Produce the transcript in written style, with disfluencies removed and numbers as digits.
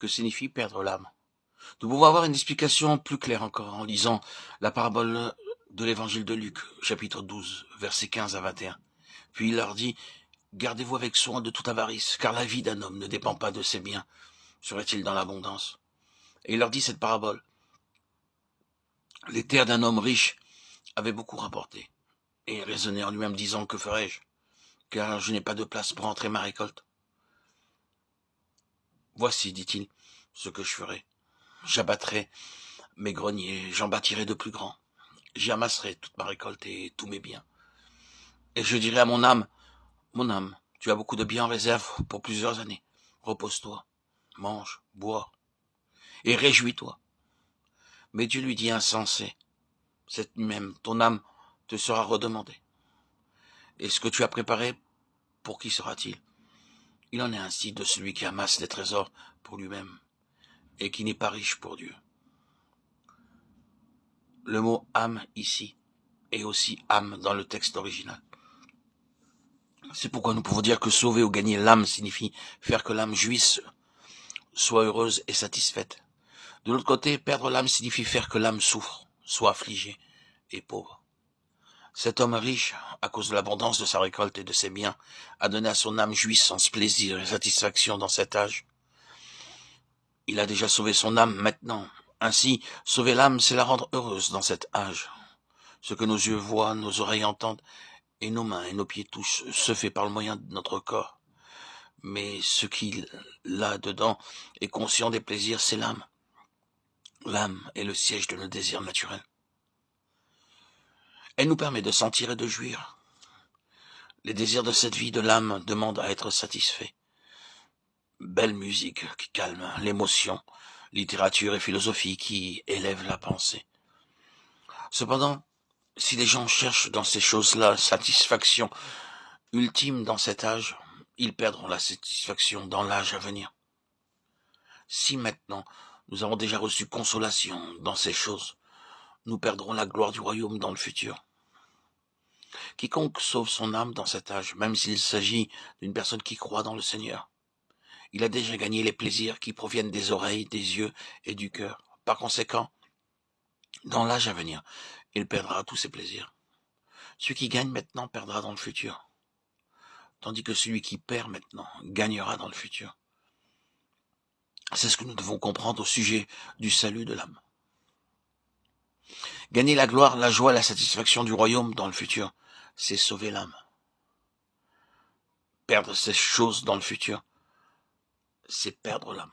que signifie perdre l'âme. Nous pouvons avoir une explication plus claire encore en lisant la parabole de l'évangile de Luc, chapitre 12, versets 15 à 21. Puis il leur dit, « Gardez-vous avec soin de toute avarice, car la vie d'un homme ne dépend pas de ses biens. Serait-il dans l'abondance ?» Et il leur dit cette parabole. « Les terres d'un homme riche avaient beaucoup rapporté. Et il raisonnait en lui-même disant, que ferai-je? Car je n'ai pas de place pour entrer ma récolte. Voici, dit-il, ce que je ferai. J'abattrai mes greniers, j'en bâtirai de plus grands. J'y amasserai toute ma récolte et tous mes biens. Et je dirai à mon âme, tu as beaucoup de biens en réserve pour plusieurs années. Repose-toi, mange, bois, et réjouis-toi. Mais Dieu lui dit, insensé, cette même ton âme te sera redemandée. Et ce que tu as préparé, pour qui sera-t-il? Il en est ainsi de celui qui amasse des trésors pour lui-même et qui n'est pas riche pour Dieu. Le mot âme ici est aussi âme dans le texte original. C'est pourquoi nous pouvons dire que sauver ou gagner l'âme signifie faire que l'âme jouisse, soit heureuse et satisfaite. De l'autre côté, perdre l'âme signifie faire que l'âme souffre, soit affligée et pauvre. Cet homme riche, à cause de l'abondance de sa récolte et de ses biens, a donné à son âme jouissance, plaisir et satisfaction dans cet âge. Il a déjà sauvé son âme maintenant. Ainsi, sauver l'âme, c'est la rendre heureuse dans cet âge. Ce que nos yeux voient, nos oreilles entendent, et nos mains et nos pieds touchent, se fait par le moyen de notre corps. Mais ce qui, là-dedans, est conscient des plaisirs, c'est l'âme. L'âme est le siège de nos désirs naturels. Elle nous permet de sentir et de jouir. Les désirs de cette vie de l'âme demandent à être satisfaits. Belle musique qui calme l'émotion, littérature et philosophie qui élèvent la pensée. Cependant, si les gens cherchent dans ces choses-là satisfaction ultime dans cet âge, ils perdront la satisfaction dans l'âge à venir. Si maintenant nous avons déjà reçu consolation dans ces choses, nous perdrons la gloire du royaume dans le futur. Quiconque sauve son âme dans cet âge, même s'il s'agit d'une personne qui croit dans le Seigneur, il a déjà gagné les plaisirs qui proviennent des oreilles, des yeux et du cœur. Par conséquent, dans l'âge à venir, il perdra tous ses plaisirs. Celui qui gagne maintenant perdra dans le futur, tandis que celui qui perd maintenant gagnera dans le futur. C'est ce que nous devons comprendre au sujet du salut de l'âme. Gagner la gloire, la joie, la satisfaction du royaume dans le futur, c'est sauver l'âme. Perdre ces choses dans le futur, c'est perdre l'âme.